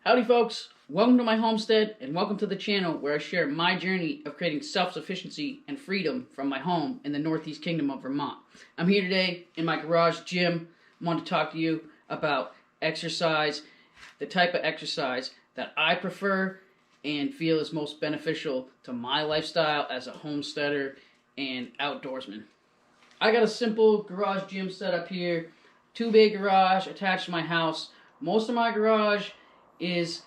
Howdy folks, welcome to my homestead and welcome to the channel where I share my journey of creating self-sufficiency and freedom from my home in the Northeast Kingdom of Vermont. I'm here today in my garage gym. I want to talk to you about exercise, the type of exercise that I prefer and feel is most beneficial to my lifestyle as a homesteader and outdoorsman. I got a simple garage gym set up here, 2-bay garage attached to my house. Most of my garage is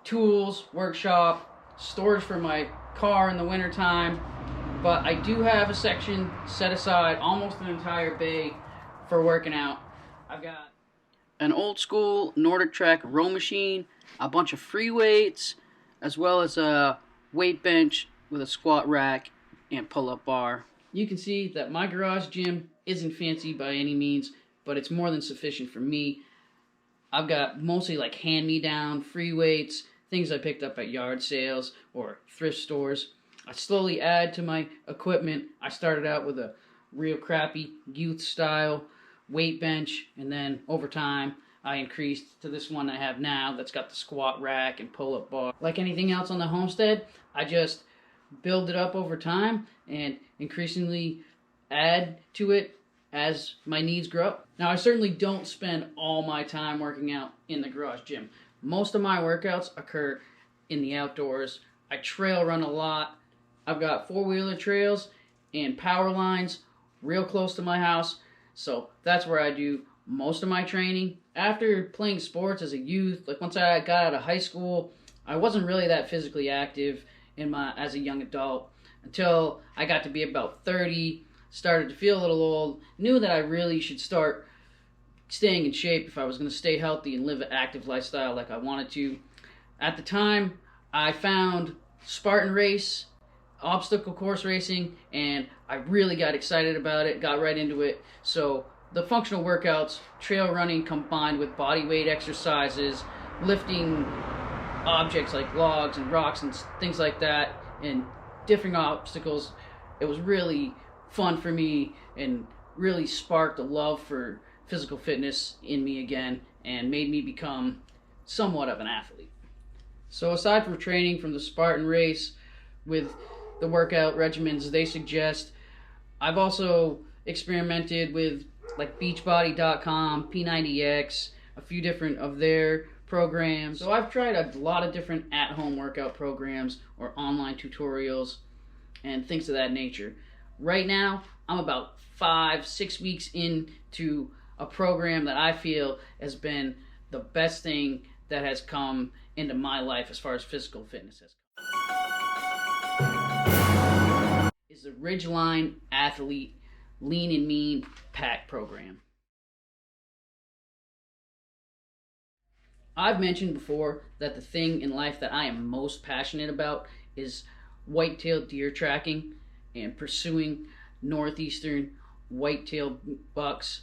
tools, workshop, storage for my car in the wintertime, but I do have a section set aside, almost an entire bay, for working out. I've got an old school Nordic Track row machine, a bunch of free weights, as well as a weight bench with a squat rack and pull-up bar. You can see that my garage gym isn't fancy by any means, but it's more than sufficient for me. I've got mostly like hand-me-down, free weights, things I picked up at yard sales or thrift stores. I slowly add to my equipment. I started out with a real crappy youth-style weight bench, and then over time I increased to this one I have now that's got the squat rack and pull-up bar. Like anything else on the homestead, I just build it up over time and increasingly add to it as my needs grow. Now, I certainly don't spend all my time working out in the garage gym. Most of my workouts occur in the outdoors. I trail run a lot. I've got four-wheeler trails and power lines real close to my house, so that's where I do most of my training. After playing sports as a youth, like once I got out of high school, I wasn't really that physically active as a young adult until I got to be about 30, started to feel a little old, knew that I really should start staying in shape if I was going to stay healthy and live an active lifestyle like I wanted to. At the time, I found Spartan race, obstacle course racing, and I really got excited about it, got right into it. So the functional workouts, trail running combined with body weight exercises, lifting objects like logs and rocks and things like that, and different obstacles, it was really fun for me and really sparked a love for physical fitness in me again and made me become somewhat of an athlete. So aside from training from the Spartan race with the workout regimens they suggest, I've also experimented with like Beachbody.com, P90X, a few different of their programs. So I've tried a lot of different at-home workout programs or online tutorials and things of that nature. Right now, I'm about 5-6 weeks into a program that I feel has been the best thing that has come into my life as far as physical fitness has come. Is the Ridgeline Athlete Lean and Mean Pack program. I've mentioned before that the thing in life that I am most passionate about is whitetail deer tracking and pursuing northeastern whitetail bucks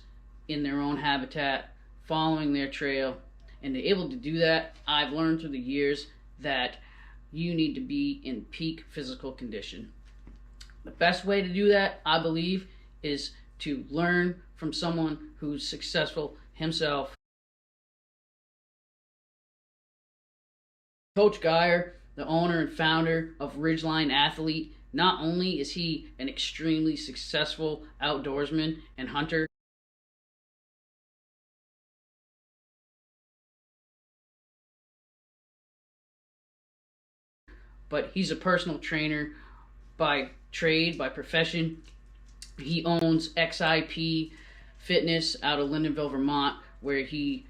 in their own habitat, following their trail. And to be able to do that, I've learned through the years that you need to be in peak physical condition. The best way to do that, I believe, is to learn from someone who's successful himself. Coach Geyer, the owner and founder of Ridgeline Athlete, not only is he an extremely successful outdoorsman and hunter, but he's a personal trainer by trade, by profession. He owns XIP Fitness out of Lyndonville, Vermont, where he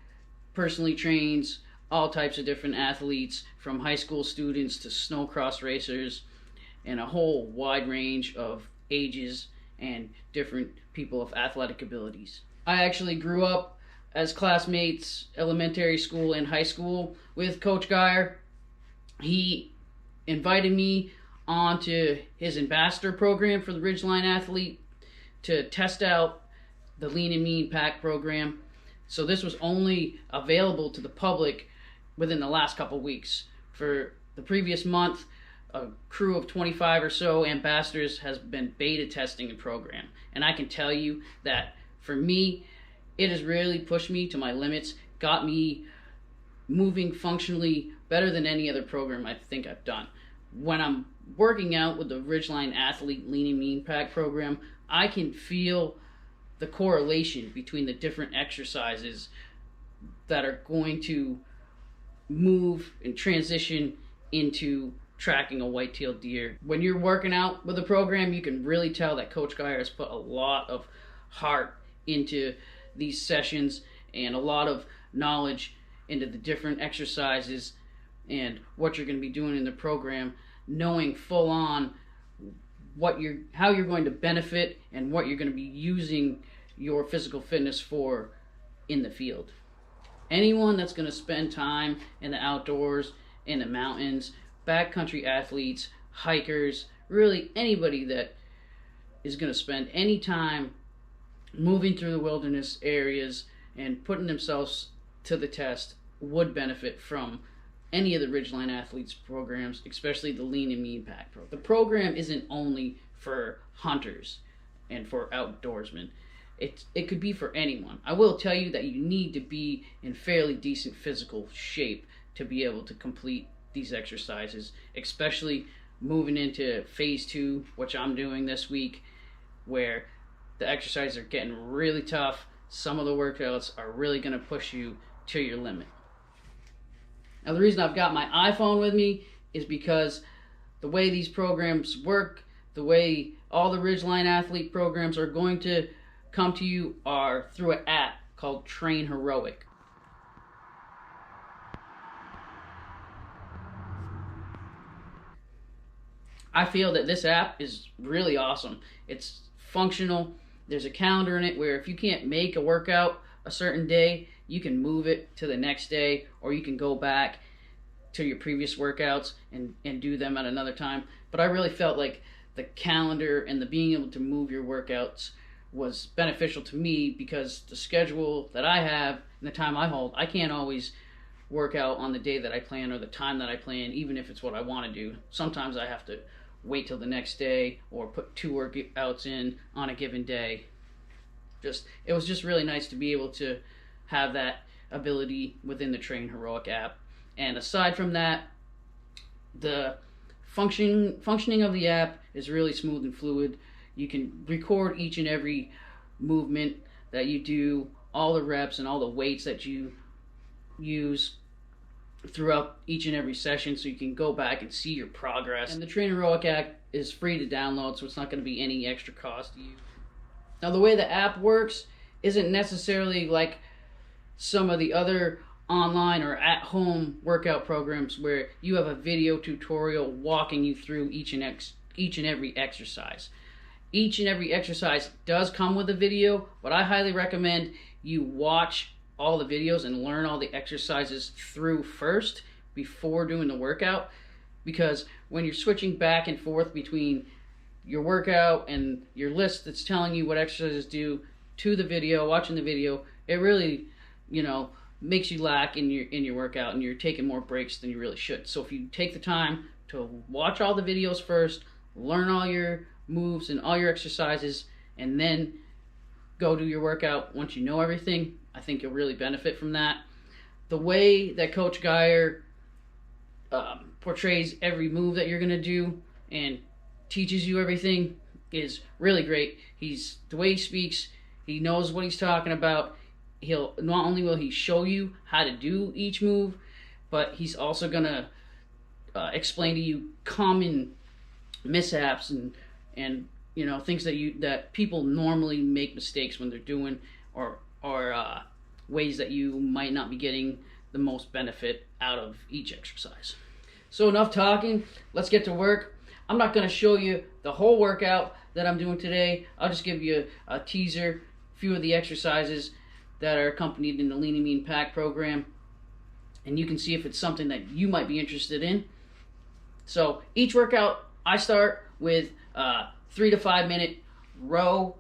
personally trains all types of different athletes, from high school students to snowcross racers, and a whole wide range of ages and different people of athletic abilities. I actually grew up as classmates, elementary school and high school, with Coach Geyer. He invited me onto his ambassador program for the Ridgeline Athlete to test out the Lean and Mean Pack program. So this was only available to the public within the last couple weeks. For the previous month, a crew of 25 or so ambassadors has been beta testing the program. And I can tell you that for me, it has really pushed me to my limits, got me moving functionally better than any other program I think I've done. When I'm working out with the Ridgeline Athlete Lean and Mean Pack program, I can feel the correlation between the different exercises that are going to move and transition into tracking a white-tailed deer. When you're working out with a program, you can really tell that Coach Geyer has put a lot of heart into these sessions and a lot of knowledge into the different exercises and what you're going to be doing in the program, knowing full on how you're going to benefit and what you're going to be using your physical fitness for in the field. Anyone that's going to spend time in the outdoors, in the mountains, backcountry athletes, hikers, really anybody that is going to spend any time moving through the wilderness areas and putting themselves to the test would benefit from any of the Ridgeline Athletes programs, especially the Lean and Mean Pack program. The program isn't only for hunters and for outdoorsmen. It could be for anyone. I will tell you that you need to be in fairly decent physical shape to be able to complete these exercises, especially moving into phase 2, which I'm doing this week, where the exercises are getting really tough. Some of the workouts are really going to push you to your limit. Now, the reason I've got my iPhone with me is because the way these programs work, the way all the Ridgeline Athlete programs are going to come to you are through an app called Train Heroic. I feel that this app is really awesome. It's functional. There's a calendar in it where if you can't make a workout a certain day, you can move it to the next day, or you can go back to your previous workouts and do them at another time. But I really felt like the calendar and the being able to move your workouts was beneficial to me, because the schedule that I have and the time I hold, I can't always work out on the day that I plan or the time that I plan, even if it's what I want to do. Sometimes I have to wait till the next day or put 2 workouts in on a given day. It was just really nice to be able to have that ability within the Train Heroic app. And aside from that, the functioning of the app is really smooth and fluid. You can record each and every movement that you do, all the reps and all the weights that you use throughout each and every session, so you can go back and see your progress. And the Train Heroic app is free to download, so it's not going to be any extra cost to you. Now, the way the app works isn't necessarily like some of the other online or at-home workout programs where you have a video tutorial walking you through each and every exercise. Each and every exercise does come with a video, but I highly recommend you watch all the videos and learn all the exercises through first before doing the workout, because when you're switching back and forth between your workout and your list that's telling you what exercises do to the video, watching the video, it really, makes you lack in your workout, and you're taking more breaks than you really should. So if you take the time to watch all the videos first, learn all your moves and all your exercises, and then go do your workout once you know everything, I think you'll really benefit from that. The way that Coach Geyer portrays every move that you're going to do and teaches you everything is really great. The way he speaks, he knows what he's talking about. He'll not only will he show you how to do each move, but he's also going to explain to you common mishaps and things that people normally make mistakes when they're doing, or ways that you might not be getting the most benefit out of each exercise. So enough talking, let's get to work. I'm not going to show you the whole workout that I'm doing today. I'll just give you a teaser, a few of the exercises that are accompanied in the Lean and Mean Pack program, and you can see if it's something that you might be interested in. So each workout, I start with 3 to 5 minute row,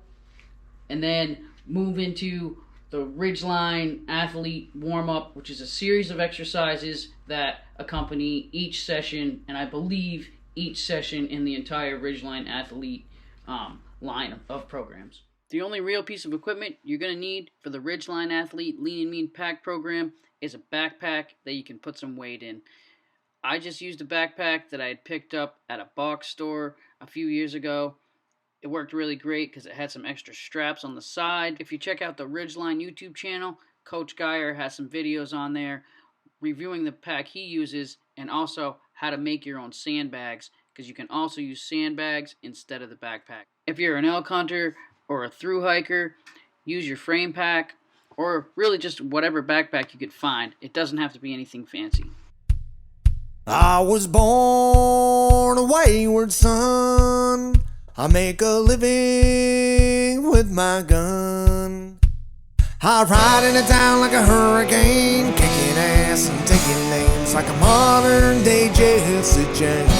and then move into the Ridgeline Athlete Warm-Up, which is a series of exercises that accompany each session, and I believe each session in the entire Ridgeline Athlete line of programs. The only real piece of equipment you're going to need for the Ridgeline Athlete Lean and Mean Pack program is a backpack that you can put some weight in. I just used a backpack that I had picked up at a box store a few years ago. It worked really great because it had some extra straps on the side. If you check out the Ridgeline YouTube channel, Coach Geyer has some videos on there reviewing the pack he uses and also how to make your own sandbags, because you can also use sandbags instead of the backpack. If you're an elk hunter or a thru hiker, use your frame pack or really just whatever backpack you could find. It doesn't have to be anything fancy. I was born a wayward son. I make a living with my gun. I ride into town like a hurricane, kicking ass and taking names like a modern day Jesse James.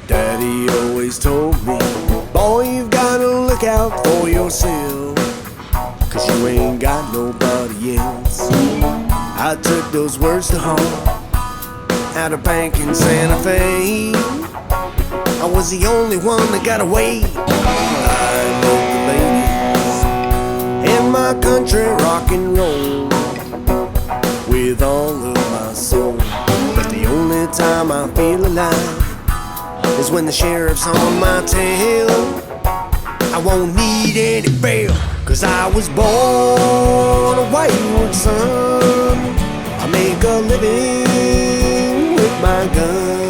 Daddy always told me, boy, you've gotta look out for yourself, 'cause you ain't got nobody else. I took those words to heart at a bank in Santa Fe. I was the only one that got away. I love the ladies in my country rock and roll with all of my soul. But the only time I feel alive is when the sheriff's on my tail. I won't need any bail, 'cause I was born a wayward son. I make a living with my gun.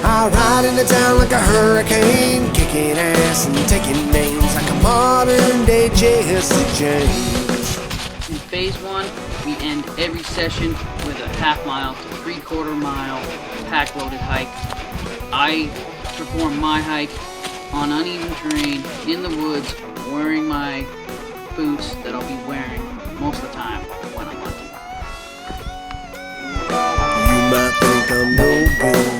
I ride into town like a hurricane, kicking ass and taking names like a modern day Jesse James. In phase 1, we end every session with a half-mile to 3/4 mile pack-loaded hike. I perform my hike on uneven terrain in the woods, wearing my boots that I'll be wearing most of the time when I'm hunting. You might think I'm no good,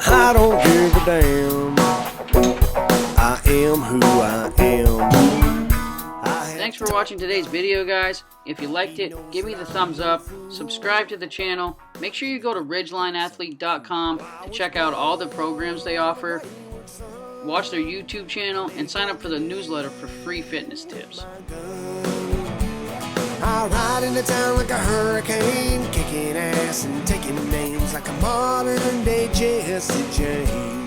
I don't give a damn. I am who I am. Thanks for watching today's video, guys. If you liked it, give me the thumbs up, subscribe to the channel, make sure you go to ridgelineathlete.com to check out all the programs they offer, watch their YouTube channel, and sign up for the newsletter for free fitness tips. I ride into town like a hurricane, kicking ass and taking names like a modern day Jesse James.